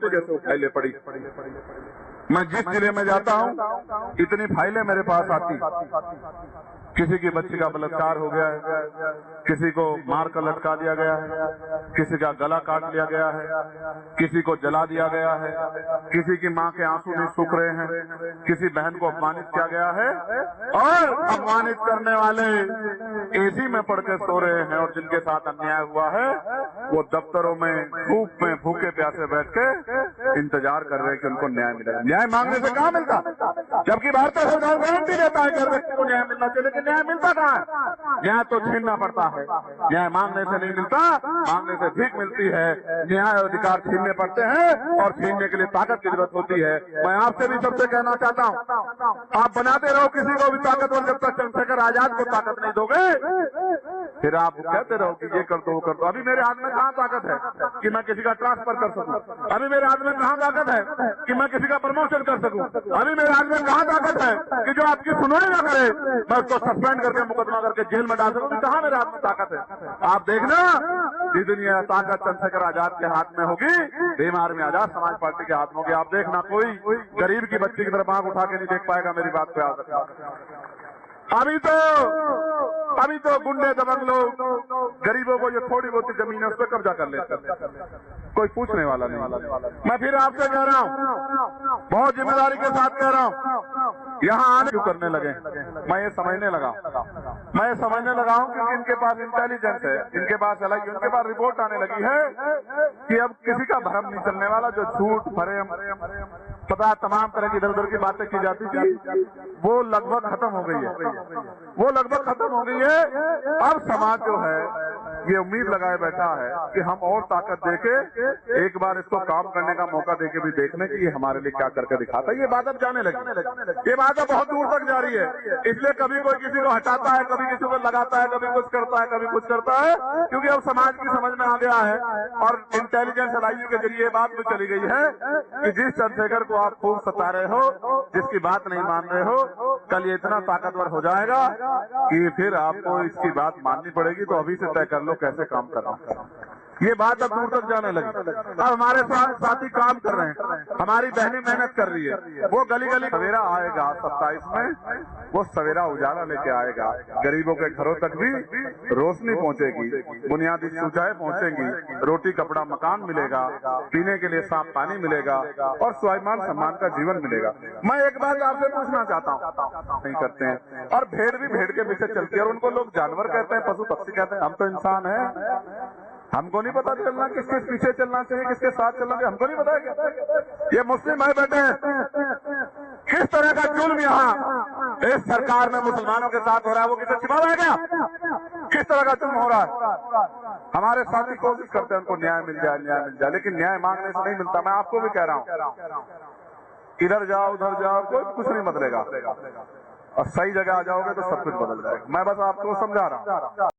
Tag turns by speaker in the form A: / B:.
A: होती जैसे वो फाइलें पड़ी। मैं जिस जिले में जाता हूँ इतनी फाइलें मेरे पास आती। किसी की बच्ची का बलात्कार हो गया है, किसी को मार कर लटका दिया गया है, किसी का गला काट लिया गया है, किसी को जला दिया गया है, किसी की माँ के आंसू नहीं सूख रहे हैं, किसी बहन को अपमानित किया गया है, और अपमानित करने वाले एसी में पड़ के सो रहे हैं, और जिनके साथ अन्याय हुआ है वो दफ्तरों में धूप में भूखे प्यासे बैठ के इंतजार कर रहे हैं कि उनको न्याय मिलेगा। न्याय मांगने से कहाँ मिलता, जबकि भारतीय संविधान गारंटी देता है कि हर व्यक्ति को न्याय मिलना चाहिए, लेकिन न्याय मिलता कहाँ है? न्याय तो छीनना पड़ता है। न्याय मांगने से नहीं मिलता, मांगने से भीख मिलती है। न्याय अधिकार छीनने पड़ते हैं और छीनने के लिए ताकत की जरूरत होती है। मैं आपसे भी सबसे कहना चाहता हूँ, आप बनाते रहो किसी को भी ताकतवर, जब तक चंद्रशेखर आजाद को ताकत नहीं दोगे फिर आप कहते रहो कि ये कर दो वो कर दो। अभी मेरे हाथ में कहाँ ताकत है कि मैं किसी का ट्रांसफर कर सकूं? अभी मेरे हाथ में कहाँ ताकत है कि मैं किसी का प्रमोशन कर सकूं? अभी मेरे हाथ में कहाँ ताकत है कि जो आपकी सुनवाई ना करे मैं उसको सस्पेंड करके मुकदमा करके जेल में डाल सकूं? कहाँ मेरे हाथ में ताकत है? आप देखना ये दुनिया ताकत चंद्रशेखर आजाद के हाथ में होगी, भीम आर्मी आजाद समाज पार्टी के हाथ में होगी। आप देखना कोई गरीब की बच्ची की तरफ आंख उठा के नहीं देख पाएगा। मेरी बात को याद रखना। अभी तो गुंडे दबंग लोग गरीबों को जो थोड़ी बहुत जमीन है उस पर कब्जा कर लेते हैं, कोई पूछने वाला नहीं। मैं फिर आपसे कह रहा हूँ, बहुत जिम्मेदारी के साथ कह रहा हूँ, यहाँ आने क्यों करने लगे? मैं ये समझने लगा हूँ क्योंकि इनके पास इंटेलिजेंस है, इनके पास अलग, उनके पास रिपोर्ट आने लगी है कि अब किसी का भरम नहीं चलने वाला। जो झूठ फरेब पता तमाम तरह की इधर उधर की बातें की जाती थी वो लगभग खत्म हो गई है। अब समाज जो है ये उम्मीद लगाए बैठा है कि हम और ताकत देके एक बार इसको काम करने का मौका देके भी देख लें कि ये हमारे लिए क्या करके दिखाता है। ये बात अब जाने लगी, ये बात अब बहुत दूर तक जा रही है। इसलिए कभी कोई किसी को हटाता है, कभी किसी को लगाता है, कभी कुछ करता है, कभी कुछ करता है, क्योंकि अब समाज की समझ में आ गया है और इंटेलिजेंस एलायू के जरिए बात भी चली गई है कि जिस चंद्रशेखर को आप खूब सता रहे हो, जिसकी बात नहीं मान रहे हो, कल ये इतना ताकतवर हो जाएगा कि फिर आपको इसकी बात माननी पड़ेगी। तो अभी से तय कर लो कैसे काम करना। ये बात अब दूर तक जाने लगी। अब हमारे साथी काम कर रहे हैं, हमारी बहनें मेहनत कर रही है, वो गली गली सवेरा आएगा 27 में, वो सवेरा उजाला लेके आएगा। गरीबों के घरों तक भी रोशनी पहुंचेगी, बुनियादी सुविधाएं पहुंचेंगी, रोटी कपड़ा मकान मिलेगा, पीने के लिए साफ पानी मिलेगा और स्वाभिमान सम्मान का जीवन मिलेगा। मैं एक बात आपसे पूछना चाहता हूँ, नहीं करते हैं, और भेड़ भी भेड़ के पीछे चलती है और उनको लोग जानवर कहते हैं, पशु पक्षी कहते हैं। हम तो इंसान है, हमको नहीं पता चलना किसके पीछे चलना चाहिए, किसके साथ चलना चाहिए, हमको नहीं पता क्या? ये मुस्लिम भाई बैठे हैं, किस तरह का जुल्म यहाँ इस सरकार में मुसलमानों के साथ हो रहा है वो किसे छिपा है क्या? किस तरह का जुल्म हो रहा है? हमारे साथी कोशिश करते हैं उनको न्याय मिल जाए, लेकिन न्याय मांगने से नहीं मिलता। मैं आपको भी कह रहा हूँ, इधर जाओ उधर जाओ, कोई कुछ नहीं बदलेगा, और सही जगह आ जाओगे तो सब कुछ बदल जाएगा। मैं बस आपको समझा रहा हूँ।